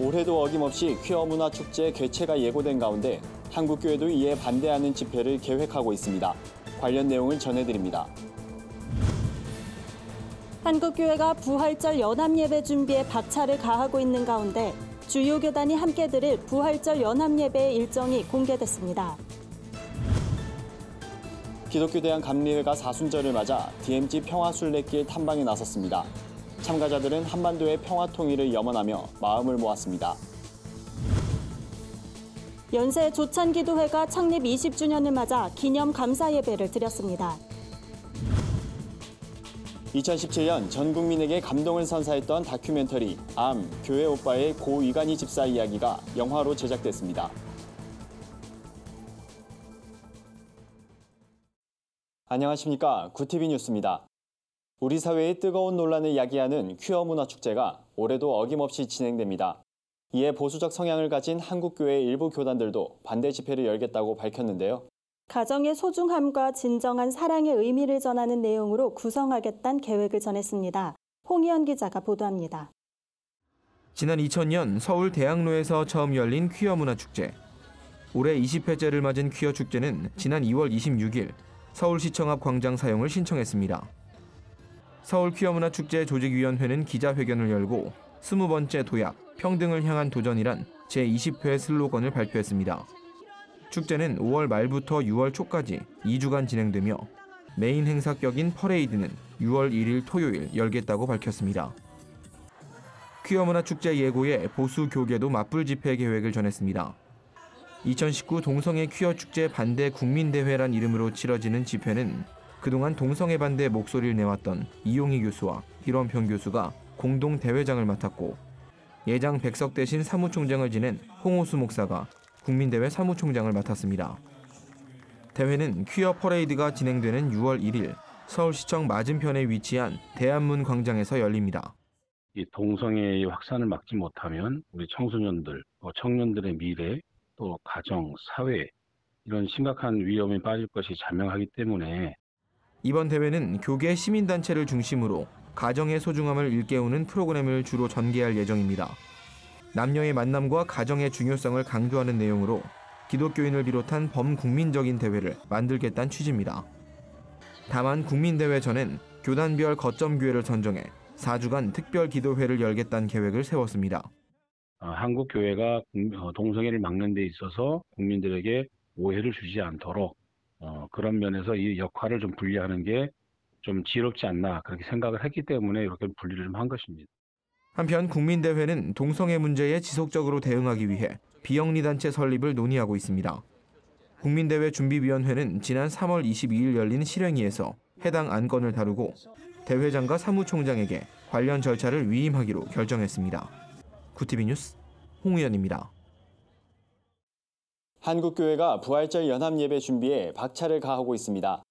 올해도 어김없이 퀴어 문화 축제 개최가 예고된 가운데 한국교회도 이에 반대하는 집회를 계획하고 있습니다. 관련 내용을 전해드립니다. 한국교회가 부활절 연합예배 준비에 박차를 가하고 있는 가운데 주요 교단이 함께 드릴 부활절 연합예배의 일정이 공개됐습니다. 기독교대한 감리회가 사순절을 맞아 DMZ 평화순례길 탐방에 나섰습니다. 참가자들은 한반도의 평화 통일을 염원하며 마음을 모았습니다. 연세 조찬기도회가 창립 20주년을 맞아 기념 감사 예배를 드렸습니다. 2017년 전 국민에게 감동을 선사했던 다큐멘터리 암, 교회 오빠의 고 이간희 집사 이야기가 영화로 제작됐습니다. 안녕하십니까. 구TV 뉴스입니다. 우리 사회의 뜨거운 논란을 야기하는 퀴어 문화 축제가 올해도 어김없이 진행됩니다. 이에 보수적 성향을 가진 한국교회 일부 교단들도 반대 집회를 열겠다고 밝혔는데요. 가정의 소중함과 진정한 사랑의 의미를 전하는 내용으로 구성하겠다는 계획을 전했습니다. 홍희연 기자가 보도합니다. 지난 2000년 서울 대학로에서 처음 열린 퀴어 문화 축제. 올해 20회째를 맞은 퀴어 축제는 지난 2월 26일 서울시청 앞 광장 사용을 신청했습니다. 서울 퀴어 문화 축제 조직위원회는 기자회견을 열고 20번째 도약, 평등을 향한 도전이란 제20회 슬로건을 발표했습니다. 축제는 5월 말부터 6월 초까지 2주간 진행되며 메인 행사격인 퍼레이드는 6월 1일 토요일 열겠다고 밝혔습니다. 퀴어 문화 축제 예고에 보수 교계도 맞불 집회 계획을 전했습니다. 2019 동성애 퀴어 축제 반대 국민대회란 이름으로 치러지는 집회는 그동안 동성애 반대 목소리를 내왔던 이용희 교수와 hir원평 교수가 공동 대회장을 맡았고 예장 백석 대신 사무총장을 지낸 홍호수 목사가 국민대회 사무총장을 맡았습니다. 대회는 퀴어 퍼레이드가 진행되는 6월 1일 서울시청 맞은편에 위치한 대한문 광장에서 열립니다. 이 동성애의 확산을 막지 못하면 우리 청소년들, 청년들의 미래, 또 가정, 사회 이런 심각한 위험에 빠질 것이 자명하기 때문에 이번 대회는 교계 시민단체를 중심으로 가정의 소중함을 일깨우는 프로그램을 주로 전개할 예정입니다. 남녀의 만남과 가정의 중요성을 강조하는 내용으로 기독교인을 비롯한 범국민적인 대회를 만들겠다는 취지입니다. 다만 국민대회 전엔 교단별 거점교회를 선정해 4주간 특별 기도회를 열겠다는 계획을 세웠습니다. 한국교회가 동성애를 막는 데 있어서 국민들에게 오해를 주지 않도록 그런 면에서 이 역할을 좀 분리하는 게 좀 지혜롭지 않나 그렇게 생각을 했기 때문에 이렇게 분리를 좀 한 것입니다. 한편 국민대회는 동성애 문제에 지속적으로 대응하기 위해 비영리단체 설립을 논의하고 있습니다. 국민대회 준비위원회는 지난 3월 22일 열린 실행위에서 해당 안건을 다루고 대회장과 사무총장에게 관련 절차를 위임하기로 결정했습니다. 구TV 뉴스 홍우연입니다. 한국교회가 부활절 연합예배 준비에 박차를 가하고 있습니다.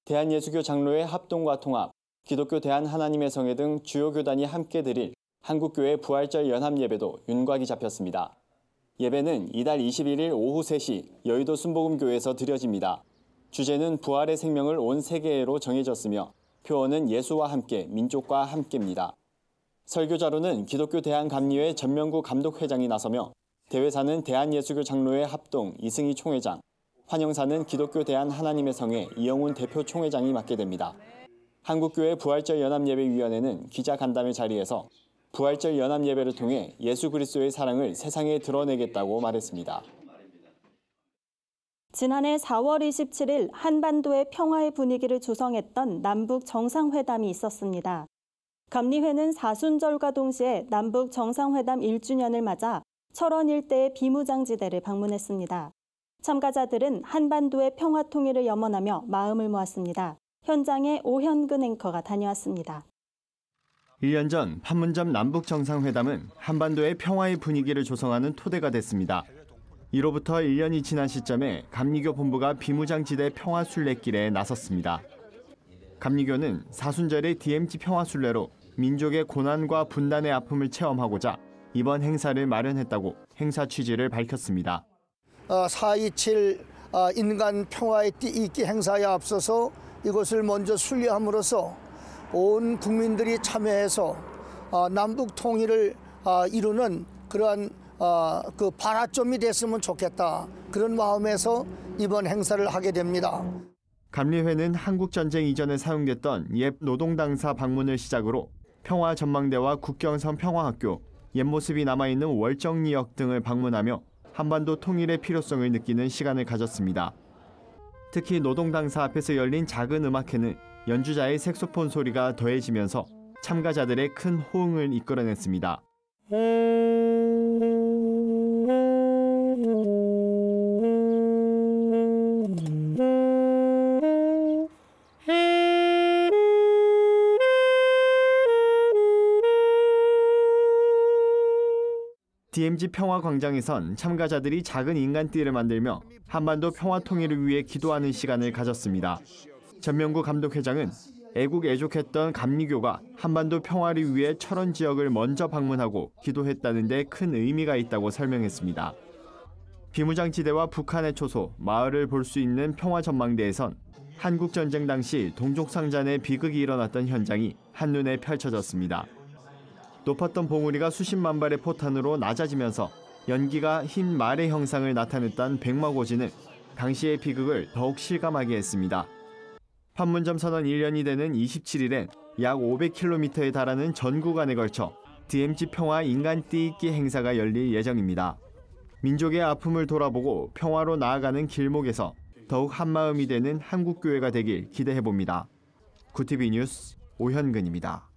대한예수교 장로회 합동과 통합, 기독교 대한하나님의 성회 등 주요 교단이 함께 드릴 한국교회 부활절 연합예배도 윤곽이 잡혔습니다. 예배는 이달 21일 오후 3시 여의도 순복음교회에서 드려집니다. 주제는 부활의 생명을 온 세계로 정해졌으며 표어는 예수와 함께, 민족과 함께입니다. 설교자로는 기독교 대한감리회 전명구 감독회장이 나서며 대회사는 대한예수교 장로회 합동 이승희 총회장, 환영사는 기독교 대한하나님의 성회 이영훈 대표 총회장이 맡게 됩니다. 한국교회 부활절 연합예배위원회는 기자간담회 자리에서 부활절 연합예배를 통해 예수 그리스도의 사랑을 세상에 드러내겠다고 말했습니다. 지난해 4월 27일 한반도의 평화의 분위기를 조성했던 남북 정상회담이 있었습니다. 감리회는 사순절과 동시에 남북 정상회담 1주년을 맞아 철원 일대의 비무장지대를 방문했습니다. 참가자들은 한반도의 평화 통일을 염원하며 마음을 모았습니다. 현장에 오현근 앵커가 다녀왔습니다. 1년 전 판문점 남북 정상회담은 한반도의 평화의 분위기를 조성하는 토대가 됐습니다. 이로부터 1년이 지난 시점에 감리교 본부가 비무장지대 평화순례길에 나섰습니다. 감리교는 사순절의 DMZ 평화순례로 민족의 고난과 분단의 아픔을 체험하고자 이번 행사를 마련했다고 행사 취지를 밝혔습니다. 4.27 인간 평화의 띠 잇기 행사에 앞서서 이것을 먼저 순례함으로써 온 국민들이 참여해서 남북 통일을 이루는 그러한 그 발화점이 됐으면 좋겠다. 그런 마음에서 이번 행사를 하게 됩니다. 감리회는 한국전쟁 이전에 사용됐던 옛 노동당사 방문을 시작으로 평화전망대와 국경선 평화학교, 옛 모습이 남아있는 월정리역 등을 방문하며 한반도 통일의 필요성을 느끼는 시간을 가졌습니다. 특히 노동당사 앞에서 열린 작은 음악회는 연주자의 색소폰 소리가 더해지면서 참가자들의 큰 호응을 이끌어냈습니다. DMZ 평화광장에선 참가자들이 작은 인간띠를 만들며 한반도 평화 통일을 위해 기도하는 시간을 가졌습니다. 전명구 감독회장은 애국 애족했던 감리교가 한반도 평화를 위해 철원 지역을 먼저 방문하고 기도했다는 데 큰 의미가 있다고 설명했습니다. 비무장지대와 북한의 초소, 마을을 볼 수 있는 평화전망대에선 한국전쟁 당시 동족상잔의 비극이 일어났던 현장이 한눈에 펼쳐졌습니다. 높았던 봉우리가 수십만 발의 포탄으로 낮아지면서 연기가 흰 말의 형상을 나타냈던 백마고진을 당시의 비극을 더욱 실감하게 했습니다. 판문점 선언 1년이 되는 27일엔 약 500km에 달하는 전 구간에 걸쳐 DMZ 평화 인간띠 잇기 행사가 열릴 예정입니다. 민족의 아픔을 돌아보고 평화로 나아가는 길목에서 더욱 한마음이 되는 한국교회가 되길 기대해봅니다. 구티비 뉴스 오현근입니다.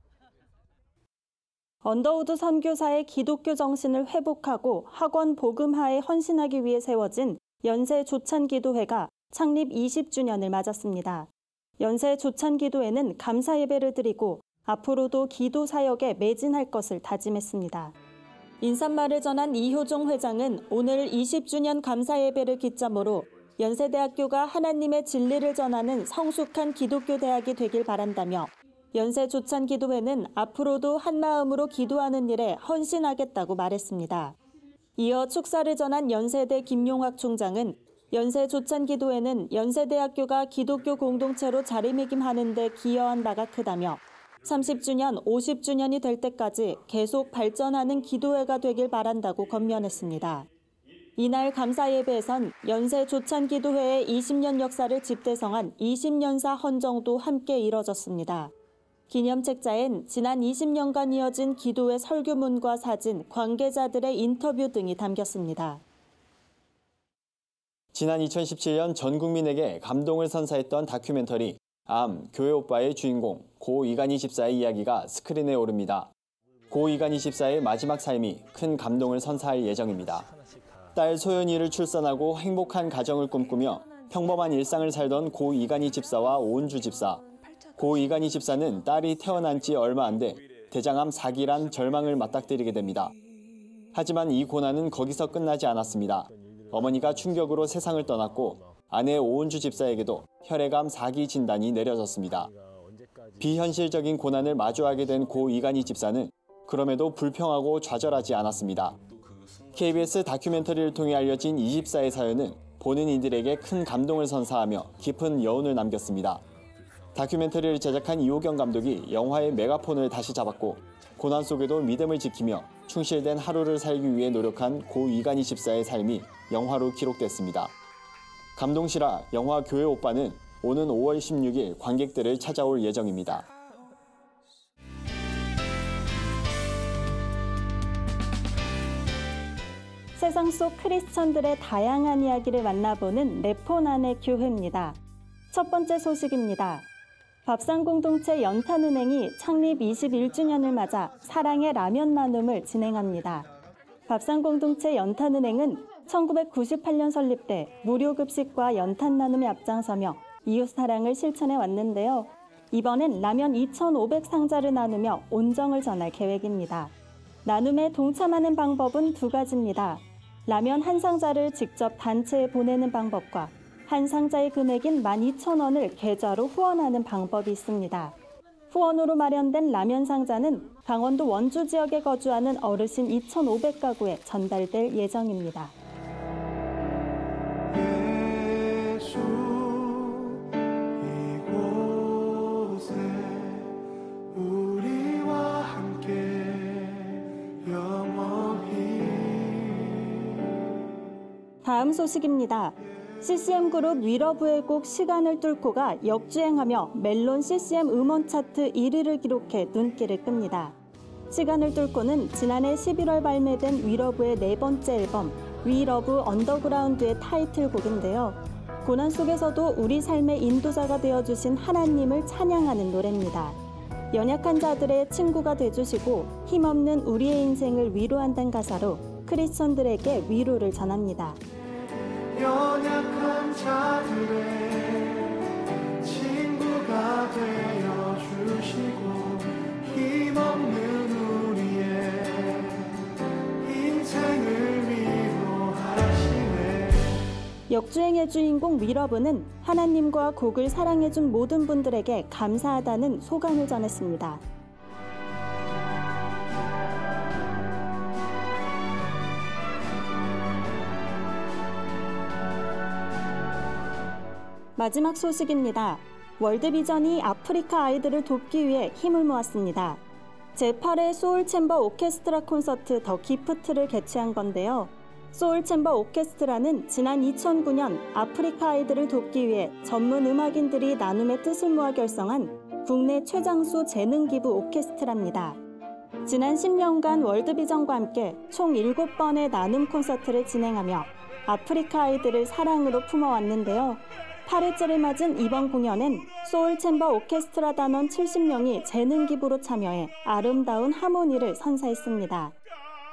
언더우드 선교사의 기독교 정신을 회복하고 학원 복음화에 헌신하기 위해 세워진 연세 조찬기도회가 창립 20주년을 맞았습니다. 연세 조찬기도회는 감사 예배를 드리고 앞으로도 기도 사역에 매진할 것을 다짐했습니다. 인사말을 전한 이효종 회장은 오늘 20주년 감사 예배를 기점으로 연세대학교가 하나님의 진리를 전하는 성숙한 기독교 대학이 되길 바란다며 연세 조찬기도회는 앞으로도 한마음으로 기도하는 일에 헌신하겠다고 말했습니다. 이어 축사를 전한 연세대 김용학 총장은 연세 조찬기도회는 연세대학교가 기독교 공동체로 자리매김하는 데 기여한 바가 크다며 30주년, 50주년이 될 때까지 계속 발전하는 기도회가 되길 바란다고 권면했습니다. 이날 감사 예배에선 연세 조찬기도회의 20년 역사를 집대성한 20년사 헌정도 함께 이뤄졌습니다. 기념책자엔 지난 20년간 이어진 기도회 설교문과 사진, 관계자들의 인터뷰 등이 담겼습니다. 지난 2017년 전 국민에게 감동을 선사했던 다큐멘터리 암, 교회 오빠의 주인공 고 이간희 집사의 이야기가 스크린에 오릅니다. 고 이간희 집사의 마지막 삶이 큰 감동을 선사할 예정입니다. 딸 소연이를 출산하고 행복한 가정을 꿈꾸며 평범한 일상을 살던 고 이간희 집사와 오은주 집사. 고 이간희 집사는 딸이 태어난 지 얼마 안 돼 대장암 4기란 절망을 맞닥뜨리게 됩니다. 하지만 이 고난은 거기서 끝나지 않았습니다. 어머니가 충격으로 세상을 떠났고 아내 오은주 집사에게도 혈액암 4기 진단이 내려졌습니다. 비현실적인 고난을 마주하게 된 고 이간희 집사는 그럼에도 불평하고 좌절하지 않았습니다. KBS 다큐멘터리를 통해 알려진 이 집사의 사연은 보는 이들에게 큰 감동을 선사하며 깊은 여운을 남겼습니다. 다큐멘터리를 제작한 이호경 감독이 영화의 메가폰을 다시 잡았고 고난 속에도 믿음을 지키며 충실된 하루를 살기 위해 노력한 고 이간희 집사의 삶이 영화로 기록됐습니다. 감동실화 영화 교회 오빠는 오는 5월 16일 관객들을 찾아올 예정입니다. 세상 속 크리스천들의 다양한 이야기를 만나보는 레포난의 교회입니다. 첫 번째 소식입니다. 밥상공동체 연탄은행이 창립 21주년을 맞아 사랑의 라면 나눔을 진행합니다. 밥상공동체 연탄은행은 1998년 설립돼 무료급식과 연탄 나눔에 앞장서며 이웃사랑을 실천해 왔는데요. 이번엔 라면 2,500상자를 나누며 온정을 전할 계획입니다. 나눔에 동참하는 방법은 두 가지입니다. 라면 한 상자를 직접 단체에 보내는 방법과 한 상자의 금액인 12,000원을 계좌로 후원하는 방법이 있습니다. 후원으로 마련된 라면 상자는 강원도 원주 지역에 거주하는 어르신 2,500가구에 전달될 예정입니다. 예수 이곳에 우리와 함께 영원히 다음 소식입니다. CCM그룹 위러브의 곡 시간을 뚫고가 역주행하며 멜론 CCM 음원 차트 1위를 기록해 눈길을 끕니다. 시간을 뚫고는 지난해 11월 발매된 위러브의 네 번째 앨범 위러브 언더그라운드의 타이틀곡인데요. 고난 속에서도 우리 삶의 인도자가 되어주신 하나님을 찬양하는 노래입니다. 연약한 자들의 친구가 돼주시고 힘없는 우리의 인생을 위로한다는 가사로 크리스천들에게 위로를 전합니다. 연약한 자들의 친구가 되어 주시고 힘없는 우리의 인생을 위로하시네. 역주행의 주인공 위러브는 하나님과 곡을 사랑해준 모든 분들에게 감사하다는 소감을 전했습니다. 마지막 소식입니다. 월드비전이 아프리카 아이들을 돕기 위해 힘을 모았습니다. 제8회 소울챔버 오케스트라 콘서트 더 기프트를 개최한 건데요. 소울챔버 오케스트라는 지난 2009년 아프리카 아이들을 돕기 위해 전문 음악인들이 나눔의 뜻을 모아 결성한 국내 최장수 재능기부 오케스트라입니다. 지난 10년간 월드비전과 함께 총 7번의 나눔 콘서트를 진행하며 아프리카 아이들을 사랑으로 품어왔는데요. 8회째를 맞은 이번 공연엔 소울챔버 오케스트라 단원 70명이 재능기부로 참여해 아름다운 하모니를 선사했습니다.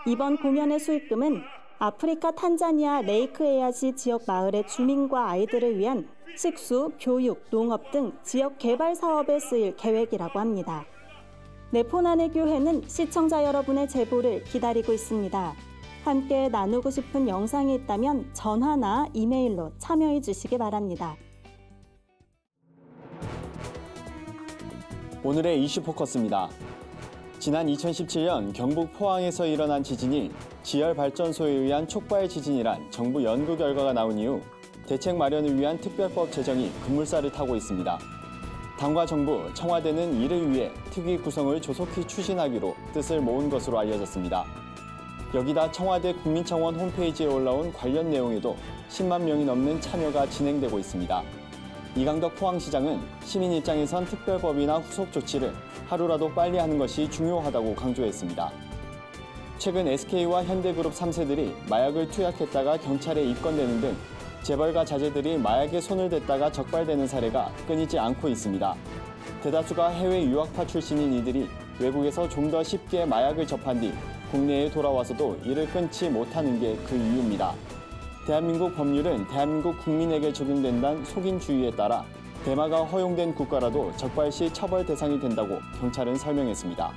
이번 공연의 수익금은 아프리카 탄자니아 레이크에야시 지역 마을의 주민과 아이들을 위한 식수, 교육, 농업 등 지역 개발 사업에 쓰일 계획이라고 합니다. 네포난의 교회는 시청자 여러분의 제보를 기다리고 있습니다. 함께 나누고 싶은 영상이 있다면 전화나 이메일로 참여해 주시기 바랍니다. 오늘의 이슈 포커스입니다. 지난 2017년 경북 포항에서 일어난 지진이 지열발전소에 의한 촉발 지진이란 정부 연구 결과가 나온 이후 대책 마련을 위한 특별법 제정이 급물살을 타고 있습니다. 당과 정부, 청와대는 이를 위해 특위 구성을 조속히 추진하기로 뜻을 모은 것으로 알려졌습니다. 여기다 청와대 국민청원 홈페이지에 올라온 관련 내용에도 10만 명이 넘는 참여가 진행되고 있습니다. 이강덕 포항시장은 시민 입장에선 특별법이나 후속 조치를 하루라도 빨리 하는 것이 중요하다고 강조했습니다. 최근 SK와 현대그룹 3세들이 마약을 투약했다가 경찰에 입건되는 등 재벌가 자제들이 마약에 손을 댔다가 적발되는 사례가 끊이지 않고 있습니다. 대다수가 해외 유학파 출신인 이들이 외국에서 좀 더 쉽게 마약을 접한 뒤 국내에 돌아와서도 이를 끊지 못하는 게 그 이유입니다. 대한민국 법률은 대한민국 국민에게 적용된다는 속인주의에 따라 대마가 허용된 국가라도 적발 시 처벌 대상이 된다고 경찰은 설명했습니다.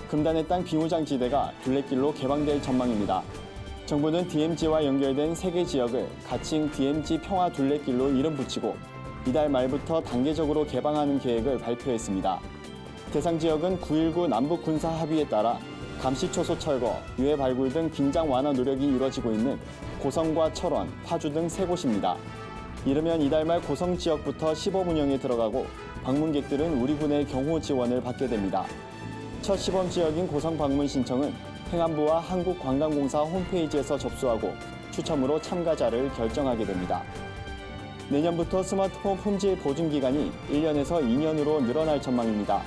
금단의 땅 비무장지대가 둘레길로 개방될 전망입니다. 정부는 DMZ와 연결된 3개 지역을 가칭 DMZ 평화 둘레길로 이름 붙이고 이달 말부터 단계적으로 개방하는 계획을 발표했습니다. 대상 지역은 9.19 남북 군사 합의에 따라 감시초소 철거, 유해 발굴 등 긴장 완화 노력이 이뤄지고 있는 고성과 철원, 파주 등 3곳입니다. 이르면 이달 말 고성 지역부터 시범 운영에 들어가고 방문객들은 우리 군의 경호 지원을 받게 됩니다. 첫 시범 지역인 고성 방문 신청은 행안부와 한국관광공사 홈페이지에서 접수하고 추첨으로 참가자를 결정하게 됩니다. 내년부터 스마트폰 품질 보증 기간이 1년에서 2년으로 늘어날 전망입니다.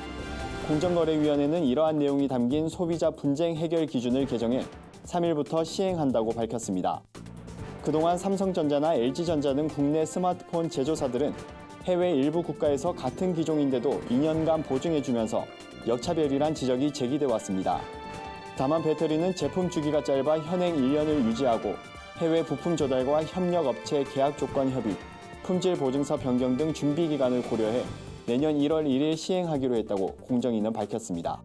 공정거래위원회는 이러한 내용이 담긴 소비자 분쟁 해결 기준을 개정해 3일부터 시행한다고 밝혔습니다. 그동안 삼성전자나 LG전자 등 국내 스마트폰 제조사들은 해외 일부 국가에서 같은 기종인데도 2년간 보증해주면서 역차별이란 지적이 제기돼 왔습니다. 다만 배터리는 제품 주기가 짧아 현행 1년을 유지하고 해외 부품 조달과 협력업체 계약 조건 협의, 품질 보증서 변경 등 준비 기간을 고려해 내년 1월 1일 시행하기로 했다고 공정위는 밝혔습니다.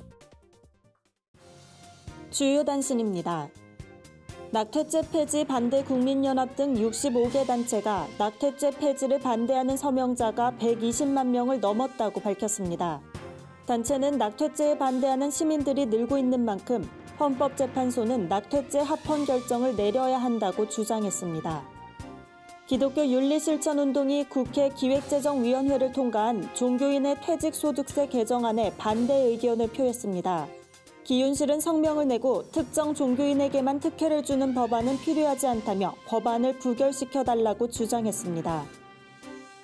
주요 단신입니다. 낙태죄 폐지 반대 국민연합 등 65개 단체가 낙태죄 폐지를 반대하는 서명자가 120만 명을 넘었다고 밝혔습니다. 단체는 낙태죄에 반대하는 시민들이 늘고 있는 만큼 헌법재판소는 낙태죄 합헌 결정을 내려야 한다고 주장했습니다. 기독교 윤리실천운동이 국회 기획재정위원회를 통과한 종교인의 퇴직소득세 개정안에 반대 의견을 표했습니다. 기윤실은 성명을 내고 특정 종교인에게만 특혜를 주는 법안은 필요하지 않다며 법안을 부결시켜달라고 주장했습니다.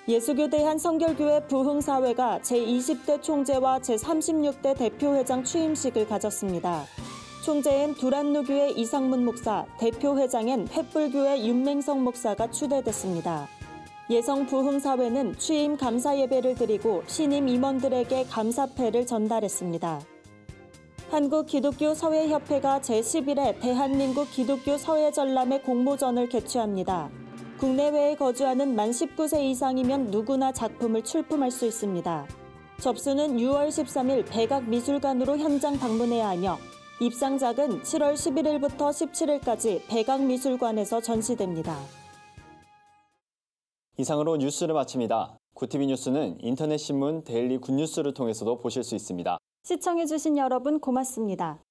예수교 대한성결교회 부흥사회가 제20대 총재와 제36대 대표회장 취임식을 가졌습니다. 총재엔 두란노교회 이상문 목사, 대표회장엔 횃불교회 윤맹성 목사가 추대됐습니다. 예성부흥사회는 취임 감사 예배를 드리고 신임 임원들에게 감사패를 전달했습니다. 한국기독교서회협회가 제11회 대한민국 기독교 서회전람회 공모전을 개최합니다. 국내외에 거주하는 만 19세 이상이면 누구나 작품을 출품할 수 있습니다. 접수는 6월 13일 백악미술관으로 현장 방문해야 하며 입상작은 7월 11일부터 17일까지 백악미술관에서 전시됩니다. 이상으로 뉴스를 마칩니다. 구티비 뉴스는 인터넷 신문 데일리 굿뉴스를 통해서도 보실 수 있습니다. 시청해주신 여러분 고맙습니다.